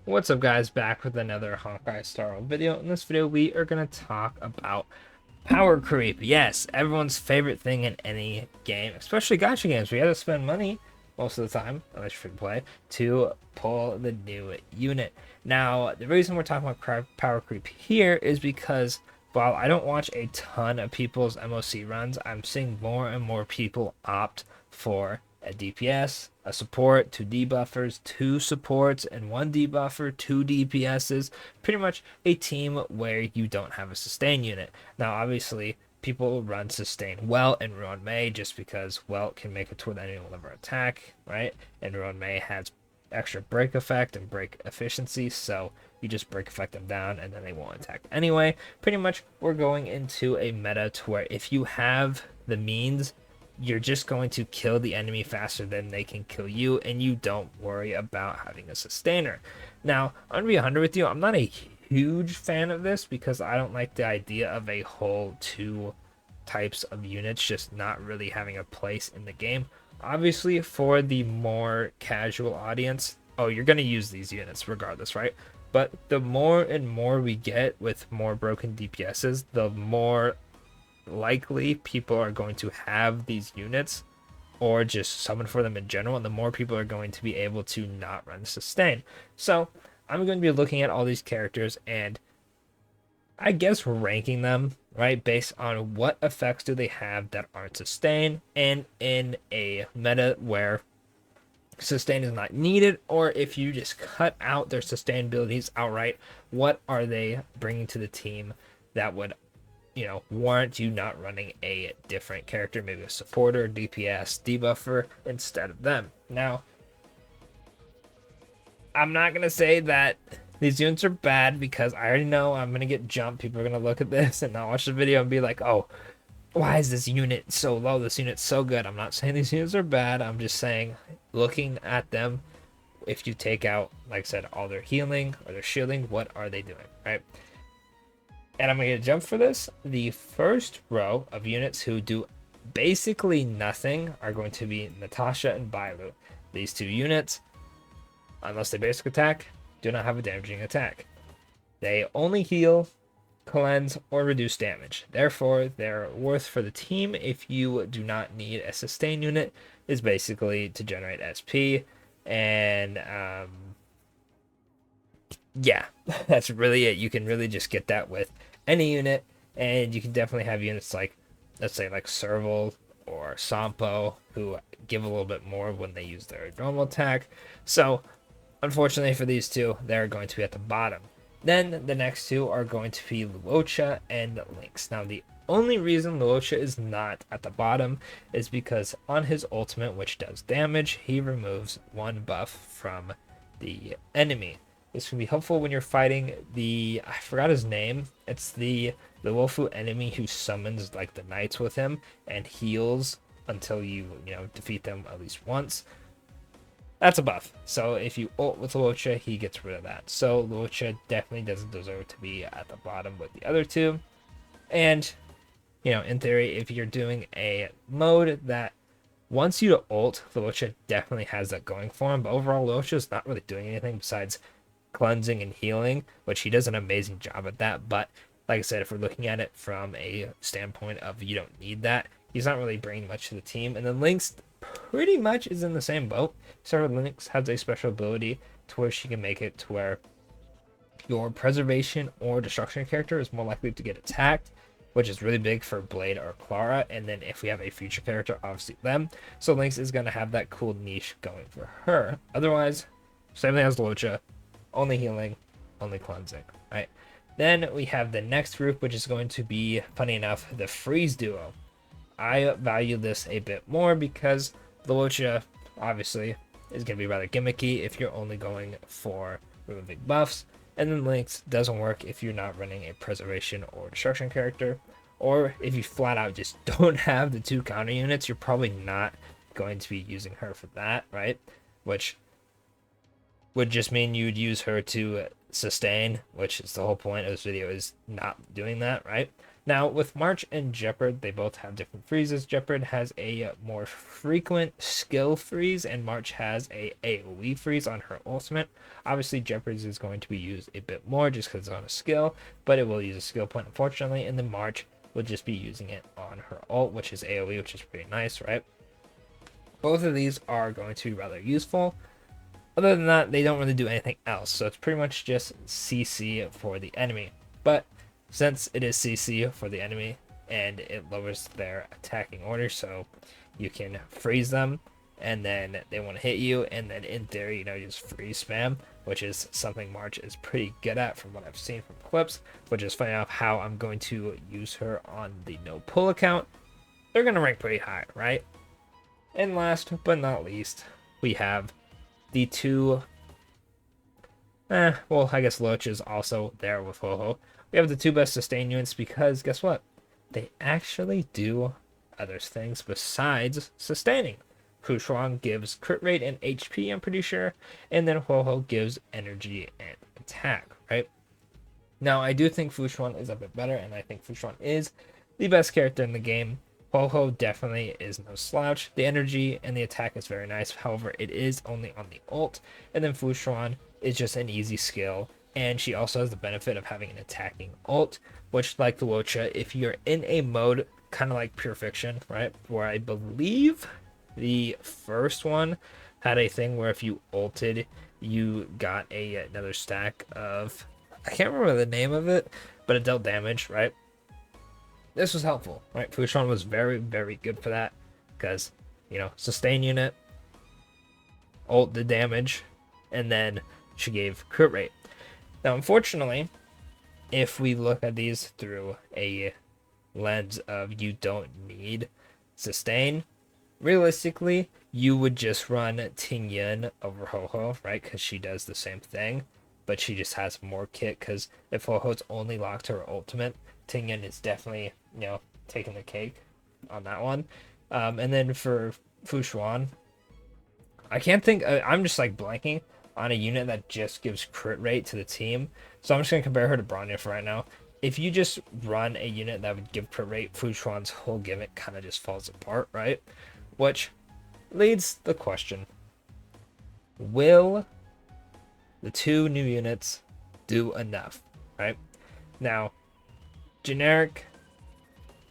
What's up guys, back with another Honkai Star Rail video. In this video we are going to talk about power creep. Yes, everyone's favorite thing in any game, especially gacha games. We have to spend money most of the time, unless you're free to play, to pull the new unit. Now, the reason we're talking about power creep here is because while I don't watch a ton of people's MOC runs, I'm seeing more and more people opt for a DPS, a support, two debuffers, two supports, and one debuffer, two DPSs. Pretty much a team where you don't have a sustain unit. Now, obviously, people run sustain well in Ruin May just because well can make it to where the enemy will never attack, right? And Ruin May has extra break effect and break efficiency, so you just break effect them down and then they won't attack anyway. Pretty much we're going into a meta to where if you have the means, you're just going to kill the enemy faster than they can kill you, and you don't worry about having a sustainer. Now, I'm gonna be 100 with you, I'm not a huge fan of this because I don't like the idea of a whole two types of units just not really having a place in the game. Obviously, for the more casual audience, oh, you're going to use these units regardless, right? But the more and more we get with more broken DPSs, the more likely people are going to have these units or just summon for them in general, and the more people are going to be able to not run sustain. So I'm going to be looking at all these characters and I guess ranking them, right, based on what effects do they have that aren't sustain, and in a meta where sustain is not needed, or if you just cut out their sustain abilities outright, what are they bringing to the team that would, warrant you not running a different character, maybe a supporter, DPS, debuffer instead of them. Now, I'm not gonna say that these units are bad because I already know I'm gonna get jumped. People are gonna look at this and not watch the video and be like, "Oh, why is this unit so low? This unit's so good." I'm not saying these units are bad. I'm just saying, looking at them, if you take out, like I said, all their healing or their shielding, what are they doing, right? And I'm gonna get jumped for this. The first row of units who do basically nothing are going to be Natasha and Bailu. These two units, unless they basic attack, do not have a damaging attack. They only heal, cleanse, or reduce damage. Therefore, their worth for the team, if you do not need a sustain unit, is basically to generate SP. And yeah, that's really it. You can really just get that with any unit, and you can definitely have units like, let's say, like Serval or Sampo, who give a little bit more when they use their normal attack. So unfortunately for these two, they're going to be at the bottom. Then the next two are going to be Luocha and Lynx. Now, the only reason Luocha is not at the bottom is because on his ultimate, which does damage, he removes one buff from the enemy. This can be helpful when you're fighting I forgot his name. It's the Wolfu enemy who summons like the knights with him and heals until you defeat them at least once. That's a buff. So if you ult with Luocha, he gets rid of that. So Luocha definitely doesn't deserve to be at the bottom with the other two. And, in theory, if you're doing a mode that wants you to ult, Luocha definitely has that going for him. But overall, Luocha is not really doing anything besides cleansing and healing, which he does an amazing job at that. But like I said, if we're looking at it from a standpoint of you don't need that, he's not really bringing much to the team. And then Lynx pretty much is in the same boat. Sarah Lynx has a special ability to where she can make it to where your preservation or destruction character is more likely to get attacked, which is really big for Blade or Clara. And then if we have a future character, obviously them. So Lynx is going to have that cool niche going for her. Otherwise, same thing as Luocha, only healing, only cleansing, right? Then we have the next group, which is going to be, funny enough, the Freeze duo. I value this a bit more because Luocha, obviously, is going to be rather gimmicky if you're only going for removing buffs. And then Lynx doesn't work if you're not running a preservation or destruction character. Or if you flat out just don't have the two counter units, you're probably not going to be using her for that, right? Which would just mean you'd use her to sustain, which is the whole point of this video, is not doing that, right? Now, with March and Jeopard, they both have different freezes. Jeopard has a more frequent skill freeze, and March has a AoE freeze on her ultimate. Obviously, Jeopard's is going to be used a bit more just because it's on a skill, but it will use a skill point, unfortunately, and then March will just be using it on her ult, which is AoE, which is pretty nice, right? Both of these are going to be rather useful. Other than that, they don't really do anything else, so it's pretty much just CC for the enemy. But since it is CC for the enemy and it lowers their attacking order, so you can freeze them and then they want to hit you, and then in theory, you know, just freeze spam, which is something March is pretty good at from what I've seen from clips, which is funny enough how I'm going to use her on the no pull account. They're going to rank pretty high, right? And last but not least, we have the two, well, I guess Loach is also there with Ho-Ho. We have the two best sustain units because guess what? They actually do other things besides sustaining. Fushuan gives crit rate and HP, I'm pretty sure, and then Ho-Ho gives energy and attack, right? Now, I do think Fushuan is a bit better, and I think Fushuan is the best character in the game. Ho-Ho definitely is no slouch. The energy and the attack is very nice. However, it is only on the ult. And then Fushuan is just an easy skill. And she also has the benefit of having an attacking ult, which, like the Wocha, if you're in a mode kind of like Pure Fiction, right? Where I believe the first one had a thing where if you ulted, you got another stack of... I can't remember the name of it, but it dealt damage, right? This was helpful, right? Fushuan was very, very good for that because, you know, sustain unit, ult the damage, and then she gave crit rate. Now, unfortunately, if we look at these through a lens of you don't need sustain, realistically, you would just run Tingyun over Ho-Ho, right? Because she does the same thing, but she just has more kit because if Ho-Ho's only locked to her ultimate, Tingyun is definitely, you know, taking the cake on that one. And then for Fushuan, I can't think, I'm just like blanking on a unit that just gives crit rate to the team. So I'm just going to compare her to Bronya for right now. If you just run a unit that would give crit rate, Fushuan's whole gimmick kind of just falls apart, right? Which leads the question, will the two new units do enough, right? Now, generic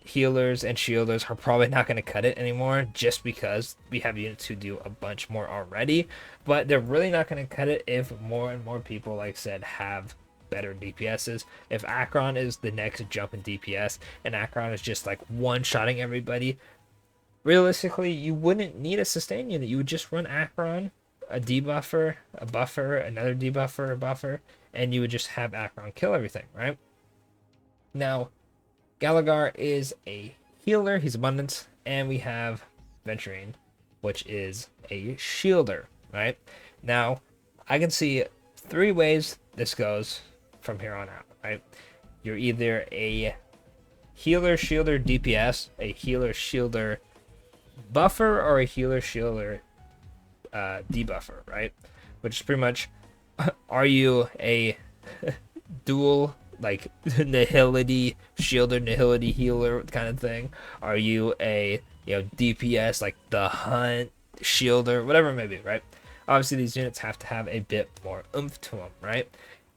healers and shielders are probably not going to cut it anymore just because we have units who do a bunch more already, but they're really not going to cut it if more and more people, like I said, have better DPSs. If Akron is the next jump in DPS and Akron is just like one-shotting everybody, realistically, you wouldn't need a sustain unit. You would just run Akron, a debuffer, a buffer, another debuffer, a buffer, and you would just have Akron kill everything, right? Now, Gallagher is a healer, he's abundance, and we have Venturine, which is a shielder, right? Now, I can see three ways this goes from here on out, right? You're either a healer shielder DPS, a healer shielder buffer, or a healer shielder debuffer, right? Which is pretty much, are you a dual like nihility shielder, nihility healer kind of thing? Are you a, you know, DPS like the hunt shielder, whatever it may be, right? Obviously these units have to have a bit more oomph to them, right?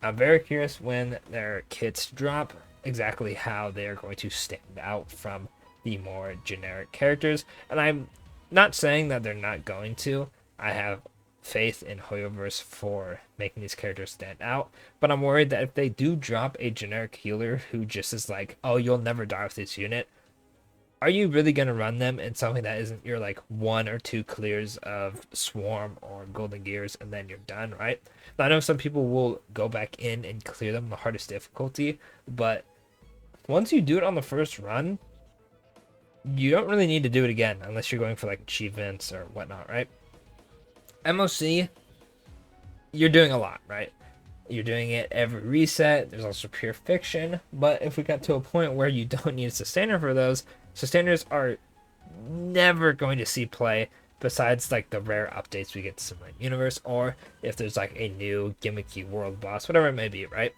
I'm very curious when their kits drop exactly how they're going to stand out from the more generic characters, and I'm not saying that they're not going to. I have faith in Hoyoverse for making these characters stand out, but I'm worried that if they do drop a generic healer who just is like, oh, you'll never die with this unit, are you really going to run them in something that isn't your like 1 or 2 clears of Swarm or Golden Gears and then you're done, right? Now, I know some people will go back in and clear them the hardest difficulty, but once you do it on the first run, you don't really need to do it again unless you're going for like achievements or whatnot, right? MOC, you're doing a lot, right? You're doing it every reset. There's also Pure Fiction, but if we got to a point where you don't need a sustainer for those, sustainers are never going to see play besides like the rare updates we get to Simulated Universe, or if there's like a new gimmicky world boss, whatever it may be, right?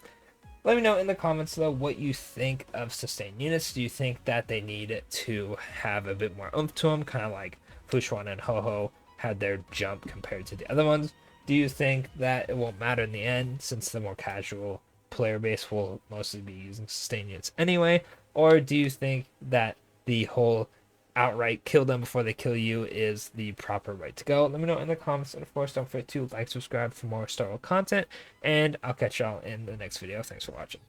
Let me know in the comments though what you think of sustained units. Do you think that they need to have a bit more oomph to them, kind of like Fushuan and Ho-Ho had their jump compared to the other ones? Do you think that it won't matter in the end since the more casual player base will mostly be using sustained units anyway? Or do you think that the whole outright kill them before they kill you is the proper way to go? Let me know in the comments, and of course don't forget to like, subscribe for more Star Rail content, and I'll catch y'all in the next video. Thanks for watching.